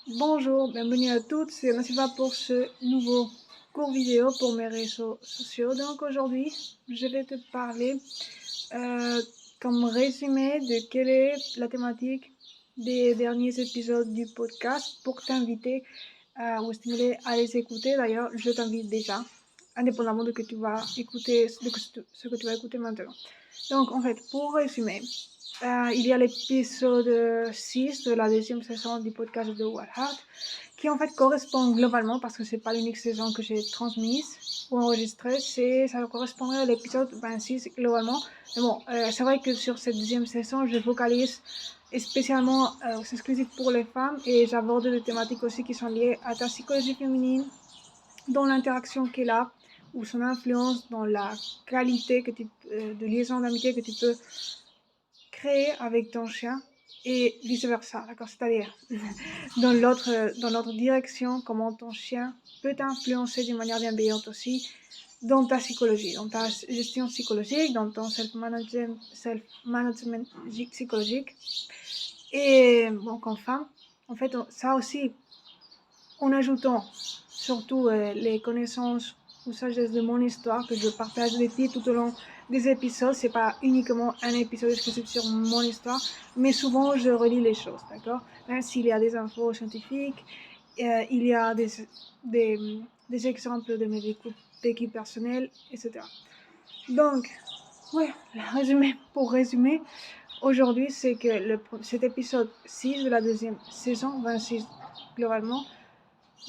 Bonjour, bienvenue à toutes, c'est Nassifa pour ce nouveau cours vidéo pour mes réseaux sociaux. Donc aujourd'hui, je vais te parler comme résumé de quelle est la thématique des derniers épisodes du podcast pour t'inviter ou stimuler à les écouter. D'ailleurs, je t'invite déjà, indépendamment de ce que tu vas écouter, ce que tu vas écouter maintenant. Donc en fait, pour résumer, il y a l'épisode 6 de la deuxième saison du podcast de What Heart, qui en fait correspond globalement, parce que c'est pas l'unique saison que j'ai transmise ou enregistrée, ça correspondrait à l'épisode 26 globalement. Mais bon, c'est vrai que sur cette deuxième saison, je focalise spécialement, c'est exclusif pour les femmes, et j'aborde des thématiques aussi qui sont liées à ta psychologie féminine, dans l'interaction qu'elle a, ou son influence dans la qualité de liaison d'amitié que tu peux créer avec ton chien et vice versa, d'accord? C'est-à-dire dans l'autre direction, comment ton chien peut t'influencer d'une manière bienveillante aussi dans ta psychologie, dans ta gestion psychologique, dans ton self-management psychologique. Et bon, comme femme, en fait, ça aussi, en ajoutant surtout les connaissances ou sagesse de mon histoire que je partage ici tout au long des épisodes. C'est pas uniquement un épisode exclusif sur mon histoire, mais souvent je relis les choses, d'accord? Même s'il y a des infos scientifiques, il y a des, des exemples de mes vécus personnels, etc. Donc, ouais, pour résumer, aujourd'hui, c'est que cet épisode 6 de la deuxième saison, 26 globalement,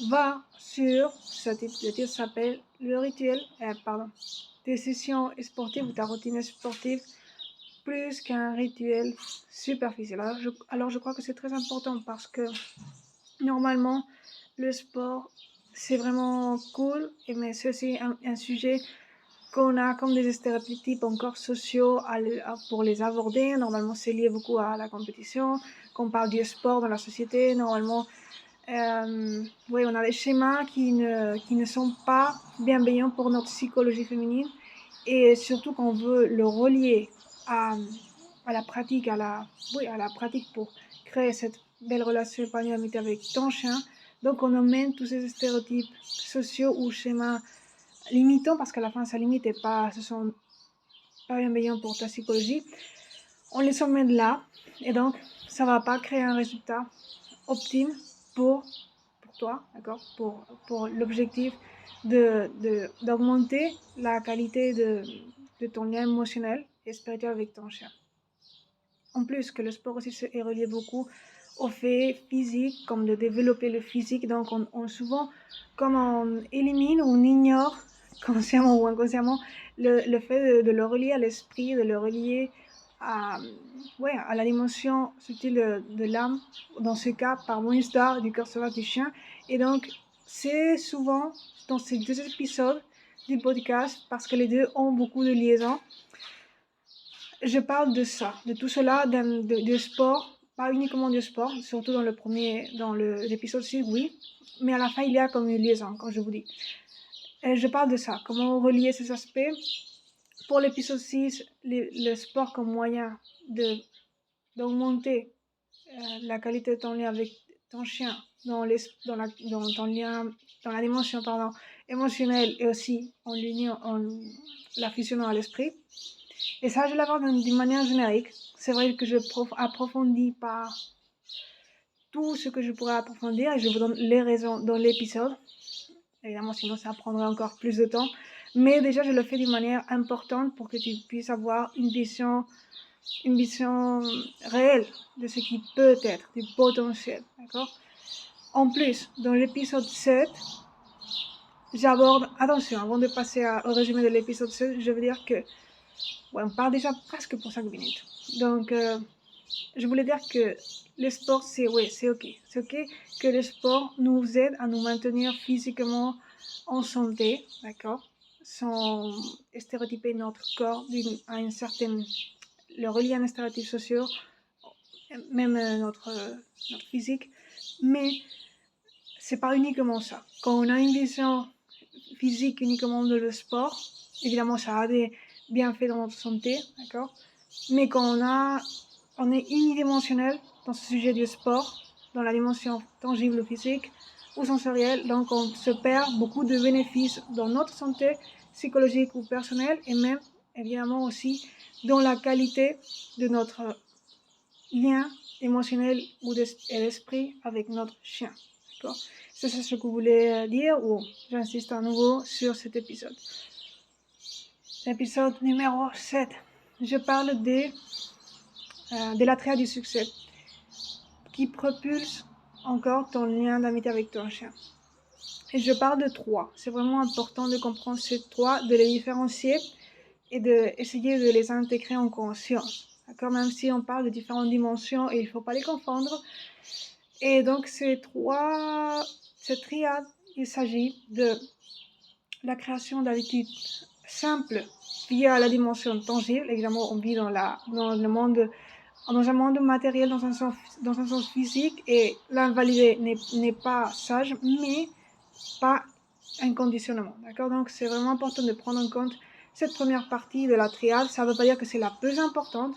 va sur, le titre s'appelle le rituel, tes sessions sportives ou ta routine sportive plus qu'un rituel superficiel. Alors je crois que c'est très important parce que normalement le sport c'est vraiment cool, mais c'est aussi un sujet qu'on a comme des stéréotypes encore sociaux pour les aborder. Normalement c'est lié beaucoup à la compétition, qu'on parle du sport dans la société, normalement oui, on a des schémas qui ne sont pas bienveillants pour notre psychologie féminine, et surtout qu'on veut le relier à, à la pratique, à la pratique pour créer cette belle relation épanouie avec ton chien. Donc on emmène tous ces stéréotypes sociaux ou schémas limitants, parce qu'à la fin ça limite et pas, ce sont pas bienveillants pour ta psychologie. On les emmène là, et donc ça va pas créer un résultat optime pour toi, d'accord, pour l'objectif d'augmenter la qualité de ton lien émotionnel et spirituel avec ton chien. En plus, que le sport aussi est relié beaucoup au fait physique, comme de développer le physique. Donc, souvent, comme on élimine ou on ignore, consciemment ou inconsciemment, le fait de le relier à l'esprit, de le relier à, à la dimension subtile de l'âme, dans ce cas, par mon histoire du cœur sauvage du chien. Et donc, c'est souvent dans ces deux épisodes du podcast, parce que les deux ont beaucoup de liaisons, je parle de ça, de tout cela, de sport, pas uniquement du sport, surtout dans l'épisode 6, oui, mais à la fin, il y a comme une liaison, comme je vous dis. Et je parle de ça, comment relier ces aspects. Pour l'épisode 6, le sport comme moyen d'augmenter la qualité de ton lien avec ton chien dans ton lien, dans la dimension émotionnelle, et aussi en la fusionnant à l'esprit. Et ça, je l'aborde d'une manière générique. C'est vrai que je approfondis pas tout ce que je pourrais approfondir, et je vous donne les raisons dans l'épisode. Évidemment, sinon ça prendrait encore plus de temps. Mais déjà, je le fais d'une manière importante pour que tu puisses avoir une vision réelle de ce qui peut être, du potentiel. D'accord? En plus, dans l'épisode 7, j'aborde, attention, avant de passer au résumé de l'épisode 7, je veux dire que, on parle déjà presque pour 5 minutes. Donc, je voulais dire que le sport, c'est ok. C'est ok que le sport nous aide à nous maintenir physiquement en santé, d'accord, sans stéréotyper notre corps à une certaine, le relier à un stéréotype social, même notre physique. Mais c'est pas uniquement ça. Quand on a une vision physique uniquement de le sport, évidemment, ça a des bienfaits dans notre santé, d'accord. Mais quand on est unidimensionnel dans ce sujet du sport, dans la dimension tangible ou physique ou sensorielle. Donc, on se perd beaucoup de bénéfices dans notre santé psychologique ou personnelle et même, évidemment, aussi dans la qualité de notre lien émotionnel ou d'esprit avec notre chien. D'accord? C'est ce que je voulais dire ou j'insiste à nouveau sur cet épisode. Épisode numéro 7. Je parle de la triade du succès qui propulse encore ton lien d'amitié avec ton chien. Et je parle de 3. C'est vraiment important de comprendre ces 3, de les différencier et d'essayer de les intégrer en conscience. D'accord? Même si on parle de différentes dimensions et il ne faut pas les confondre. Et donc, cette triade, il s'agit de la création d'habitudes simples via la dimension tangible. Évidemment, on vit dans un monde matériel dans un sens physique et l'invalidé n'est pas sage, mais pas inconditionnellement. D'accord? Donc, c'est vraiment important de prendre en compte cette première partie de la triade. Ça ne veut pas dire que c'est la plus importante,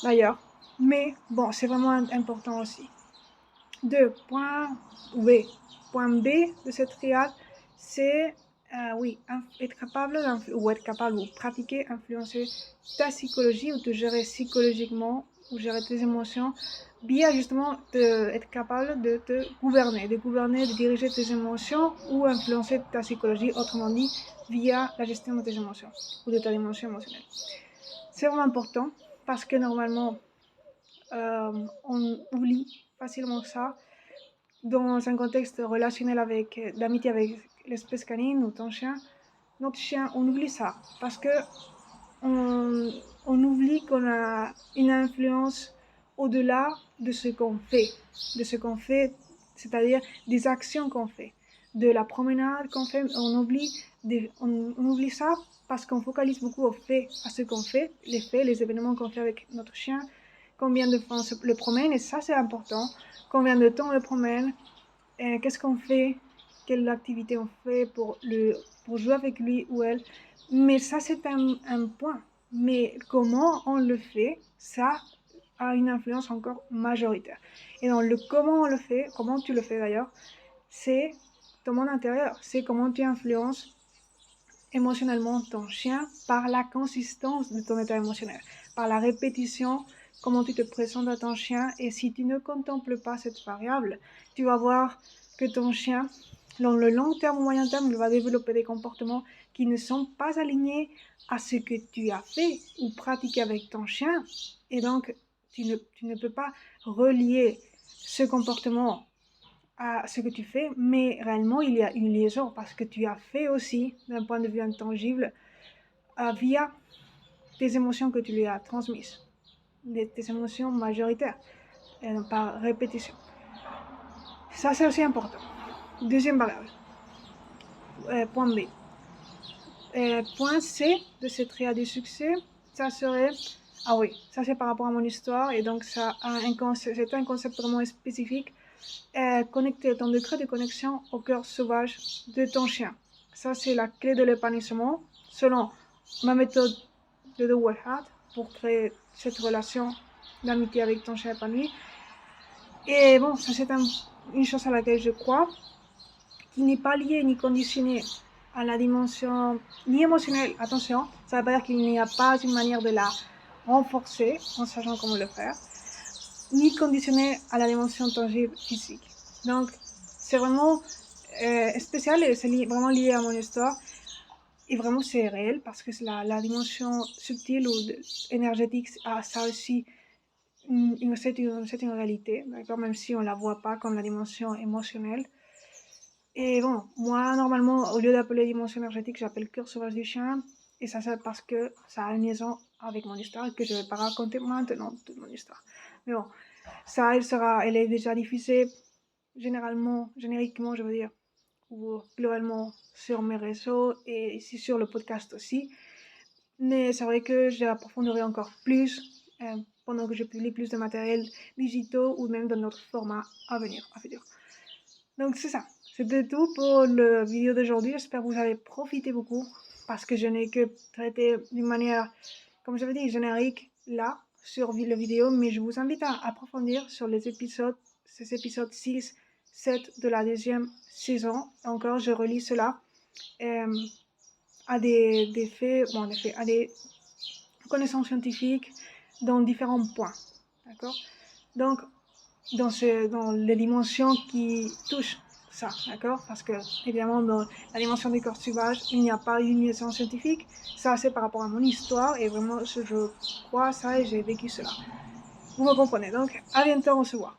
d'ailleurs, mais bon, c'est vraiment important aussi. Point B de cette triade, c'est être capable ou pratiquer, influencer ta psychologie ou te gérer psychologiquement ou gérer tes émotions via justement être capable de te gouverner, de diriger tes émotions ou influencer ta psychologie, autrement dit, via la gestion de tes émotions ou de ta dimension émotionnelle. C'est vraiment important parce que normalement, on oublie facilement ça dans un contexte relationnel d'amitié avec l'espèce canine ou ton chien. Notre chien, on oublie ça parce que on oublie qu'on a une influence au-delà de ce qu'on fait, c'est-à-dire des actions qu'on fait, de la promenade qu'on fait. On oublie ça parce qu'on focalise beaucoup aux faits, à ce qu'on fait, les faits, les événements qu'on fait avec notre chien, combien de fois on le promène, et ça c'est important, combien de temps on le promène, qu'est-ce qu'on fait, quelle activité on fait pour jouer avec lui ou elle. Mais ça, c'est un point. Mais comment on le fait, ça a une influence encore majoritaire. Et dans le comment on le fait, comment tu le fais d'ailleurs, c'est ton monde intérieur. C'est comment tu influences émotionnellement ton chien par la consistance de ton état émotionnel, par la répétition, comment tu te présentes à ton chien. Et si tu ne contemples pas cette variable, tu vas voir que ton chien, dans le long terme ou moyen terme, il va développer des comportements qui ne sont pas alignés à ce que tu as fait ou pratiqué avec ton chien. Et donc, tu ne peux pas relier ce comportement à ce que tu fais, mais réellement, il y a une liaison parce que tu as fait aussi, d'un point de vue intangible, via tes émotions que tu lui as transmises, tes émotions majoritaires, par répétition. Ça, c'est aussi important. Deuxième variable, point B. Point C de cette triade du succès, ça serait, ça c'est par rapport à mon histoire, et donc c'est un concept vraiment spécifique, connecter ton degré de connexion au cœur sauvage de ton chien. Ça, c'est la clé de l'épanouissement, selon ma méthode de The Wild Heart, pour créer cette relation d'amitié avec ton chien épanoui. Et bon, ça c'est une chose à laquelle je crois, qui n'est pas liée ni conditionnée à la dimension ni émotionnelle. Attention, ça ne veut pas dire qu'il n'y a pas une manière de la renforcer en sachant comment le faire, ni conditionnée à la dimension tangible physique. Donc, c'est vraiment spécial et c'est vraiment lié à mon histoire. Et vraiment, c'est réel parce que la dimension subtile ou énergétique, ça aussi, c'est une réalité, d'accord, même si on ne la voit pas comme la dimension émotionnelle. Et bon, moi, normalement, au lieu d'appeler dimension énergétique, j'appelle cœur sauvage du chien. Et ça, c'est parce que ça a une liaison avec mon histoire et que je ne vais pas raconter maintenant toute mon histoire. Mais bon, ça, elle est déjà diffusée génériquement, je veux dire, ou globalement sur mes réseaux et ici sur le podcast aussi. Mais c'est vrai que je l'approfondirai encore plus pendant que je publie plus de matériel digitaux ou même dans notre format à venir. Donc c'est ça. C'était tout pour la vidéo d'aujourd'hui. J'espère que vous avez profité beaucoup parce que je n'ai que traité d'une manière, comme j'avais dit, générique là sur la vidéo, mais je vous invite à approfondir sur les épisodes c'est épisode 6, 7 de la deuxième saison. Encore, je relis cela à des faits, à des connaissances scientifiques dans différents points. D'accord? Donc, dans les dimensions qui touchent ça, d'accord? Parce que, évidemment, dans la dimension des corps sauvages, il n'y a pas une liaison scientifique. Ça, c'est par rapport à mon histoire, et vraiment, je crois ça et j'ai vécu cela. Vous me comprenez, donc, à bientôt, on se voit.